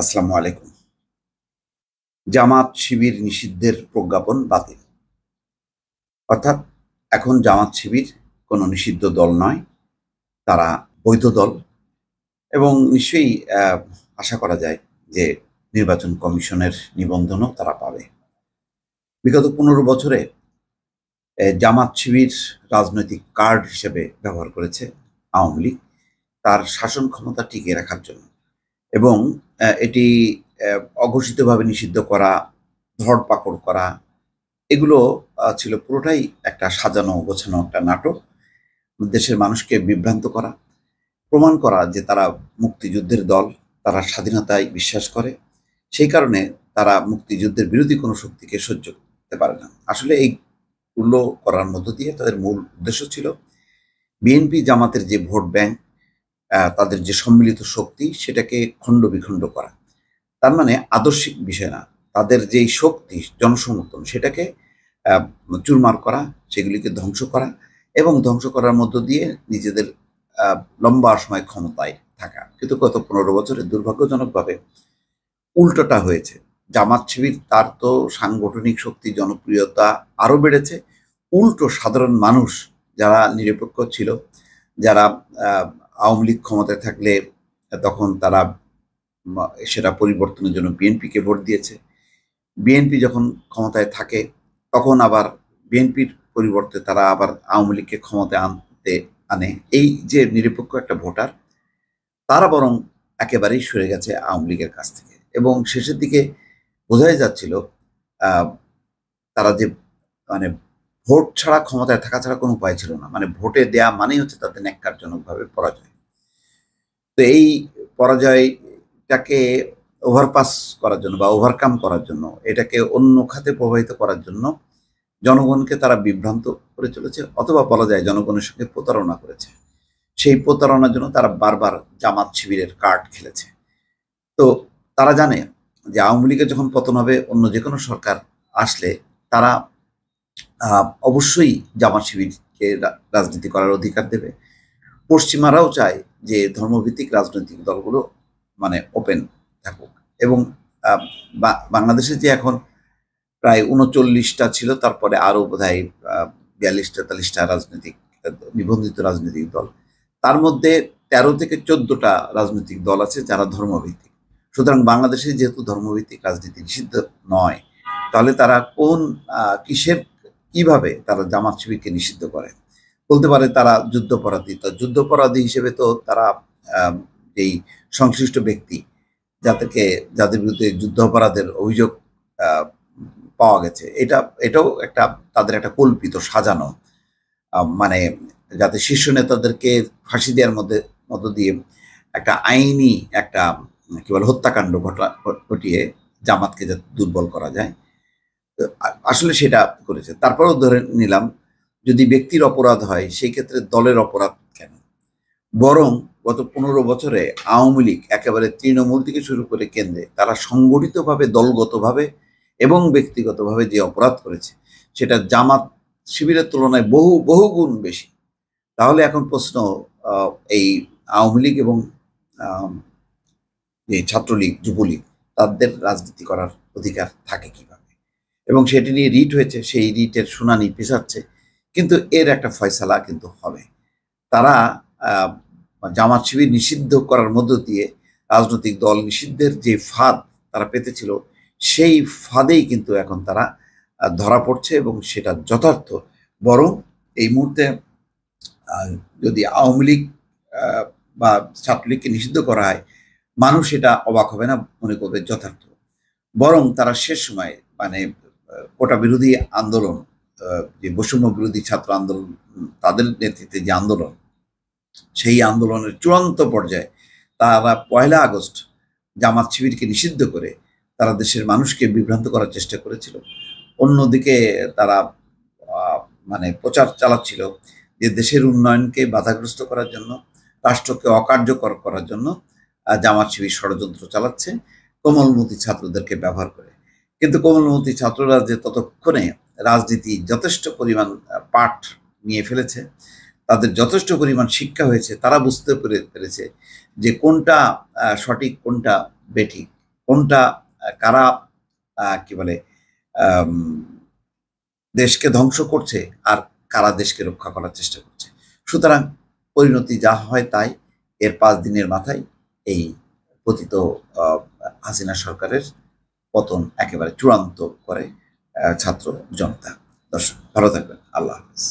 আসসালামু আলাইকুম। জামাত শিবির নিষিদ্ধের প্রজ্ঞাপন বাতিল। অর্থাৎ এখন জামাত শিবির কোনো নিষিদ্ধ দল নয়, তারা বৈধ দল এবং নিশ্চয়ই আশা করা যায় যে নির্বাচন কমিশনের নিবন্ধনও তারা পাবে। বিগত ১৫ বছরে জামাত শিবির রাজনৈতিক কার্ড হিসেবে ব্যবহার করেছে আওয়ামী লীগ তার শাসন ক্ষমতা টিকিয়ে রাখার জন্য এবং এটি অঘোষিতভাবে নিষিদ্ধ করা, ধরপাকড় করা এগুলো ছিল পুরোটাই একটা সাজানো গোছানো একটা নাটক। দেশের মানুষকে বিভ্রান্ত করা, প্রমাণ করা যে তারা মুক্তিযুদ্ধের দল, তারা স্বাধীনতায় বিশ্বাস করে। সেই কারণে তারা মুক্তিযুদ্ধের বিরোধী কোনো শক্তিকে সহ্য করতে পারে না। আসলে এইগুলো করার মধ্য দিয়ে তাদের মূল উদ্দেশ্য ছিল বিএনপি জামাতের যে ভোট ব্যাংক, তাদের যে সম্মিলিত শক্তি সেটাকে খণ্ড বিখণ্ড করা। তার মানে আদর্শিক বিষয় না, তাদের যেই শক্তি জনসমর্থন সেটাকে চুরমার করা, সেগুলিকে ধ্বংস করা এবং ধ্বংস করার মধ্য দিয়ে নিজেদের লম্বা সময় ক্ষমতায় থাকা। কিন্তু গত ১৫ বছরে দুর্ভাগ্যজনকভাবে উল্টোটা হয়েছে। জামাত শিবির তার তো সাংগঠনিক শক্তি, জনপ্রিয়তা আরও বেড়েছে। উল্টো সাধারণ মানুষ যারা নিরপেক্ষ ছিল, যারা আওয়ামী লীগ ক্ষমতায় থাকলে তখন তারা সেটা পরিবর্তনের জন্য বিএনপিকে ভোট দিয়েছে। বিএনপি যখন ক্ষমতায় থাকে তখন আবার বিএনপির পরিবর্তে তারা আবার আওয়ামী লীগকে ক্ষমতায় আনে। এই যে নিরপেক্ষ একটা ভোটার, তারা বরং একেবারেই সরে গেছে আওয়ামী লীগের কাছ থেকে এবং শেষের দিকে বোঝাই যাচ্ছিল তারা যে মানে ভোট ছাড়া ক্ষমতায় থাকা ছাড়া কোনো উপায় ছিল না। মানে ভোটে দেয়া মানেই হচ্ছে তাদের ন্যাক্কারজনকভাবে পরাজয়। তো এই পরাজয়টাকে ওভারপাস করার জন্য বা ওভারকাম করার জন্য, এটাকে অন্য খাতে প্রবাহিত করার জন্য জনগণকে তারা বিভ্রান্ত করে চলেছে, অথবা বলা যায় জনগণের সঙ্গে প্রতারণা করেছে। সেই প্রতারণার জন্য তারা বারবার জামাত শিবিরের কার্ড খেলেছে। তো তারা জানে যে আওয়ামী লীগের যখন পতন হবে, অন্য যে কোনো সরকার আসলে তারা অবশ্যই জামাত শিবিরকে রাজনীতি করার অধিকার দেবে। পশ্চিমারাও চায় যে ধর্মভিত্তিক রাজনৈতিক দলগুলো মানে ওপেন থাকুক এবং বাংলাদেশে যে এখন প্রায় ৩৯টা ছিল, তারপরে আরও বোধহয় ৪২-৪৩টা রাজনৈতিক নিবন্ধিত রাজনৈতিক দল, তার মধ্যে ১৩ থেকে ১৪টা রাজনৈতিক দল আছে যারা ধর্মভিত্তিক। সুতরাং বাংলাদেশে যেহেতু ধর্মভিত্তিক রাজনীতি নিষিদ্ধ নয়, তাহলে তারা কোন কিভাবে তারা জামাত শিবিরকে নিষিদ্ধ করে? বলতে পারে তারা যুদ্ধাপরাধী। তো যুদ্ধাপরাধী হিসেবে তো তারা এই সংশ্লিষ্ট ব্যক্তি যাদের বিরুদ্ধে যুদ্ধাপরাধের অভিযোগ পাওয়া গেছে, এটাও একটা তাদের একটা কল্পিত সাজানো, মানে যাতে শীর্ষ নেতাদেরকে ফাঁসি দেওয়ার মধ্য দিয়ে একটা আইনি একটা কি বলে হত্যাকাণ্ড ঘটিয়ে জামাতকে যাতে দুর্বল করা যায়। আসলে সেটা করেছে। তারপরেও ধরে নিলাম যদি ব্যক্তির অপরাধ হয়, সেই ক্ষেত্রে দলের অপরাধ কেন? বরং গত ১৫ বছরে আওয়ামী লীগ একেবারে তৃণমূল থেকে শুরু করে কেন্দ্রে তারা সংগঠিতভাবে, দলগতভাবে এবং ব্যক্তিগতভাবে যে অপরাধ করেছে, সেটা জামাত শিবিরের তুলনায় বহু গুণ বেশি। তাহলে এখন প্রশ্ন, এই আওয়ামী লীগ এবং যে ছাত্রলীগ, যুবলীগ, তাদের রাজনীতি করার অধিকার থাকে কিভাবে? এবং সেটি নিয়ে রিট হয়েছে, সেই রিটের শুনানি পেছাচ্ছে, কিন্তু এর একটা ফয়সালা কিন্তু হবে। তারা জামাত শিবির নিষিদ্ধ করার মধ্য দিয়ে রাজনৈতিক দল নিষিদ্ধের যে ফাঁদ তারা পেতেছিল, সেই ফাঁদেই কিন্তু এখন তারা ধরা পড়ছে এবং সেটা যথার্থ। বরং এই মুহূর্তে যদি আওয়ামী লীগ বা ছাত্রলীগকে নিষিদ্ধ করা হয়, মানুষ এটা অবাক হবে না, মনে করবে যথার্থ। বরং তারা শেষ সময় মানে কোটা বিরোধী আন্দোলন, যে বৈষম্য বিরোধী ছাত্র আন্দোলন, তাদের নেতৃত্বে যে আন্দোলন, সেই আন্দোলনের চূড়ান্ত পর্যায়ে তারা ১ আগস্ট জামাত শিবিরকে নিষিদ্ধ করে তারা দেশের মানুষকে বিভ্রান্ত করার চেষ্টা করেছিল। অন্যদিকে তারা মানে প্রচার চালাচ্ছিল যে দেশের উন্নয়নকে বাধাগ্রস্ত করার জন্য, রাষ্ট্রকে অকার্যকর করার জন্য জামাত শিবির ষড়যন্ত্র চালাচ্ছে কোমলমতি ছাত্রদেরকে ব্যবহার করে। কিন্তু কোমলমতি ছাত্ররা যে ততক্ষণে রাজনীতি যথেষ্ট পরিমাণ পাঠ নিয়ে ফেলেছে, তাদের যথেষ্ট পরিমাণ শিক্ষা হয়েছে, তারা বুঝতে পেরেছে যে কোনটা সঠিক কোনটা বেঠিক। কোনটা কারা কি বলে দেশকে ধ্বংস করছে আর কারা দেশকে রক্ষা করার চেষ্টা করছে। সুতরাং পরিণতি যা হয় তাই। এর 5 দিনের মাথায় এই পতিত হাসিনা সরকারের পতন একেবারে চূড়ান্ত করে ছাত্র জনতা। দর্শক ভালো থাকবেন। আল্লাহ হাফেজ।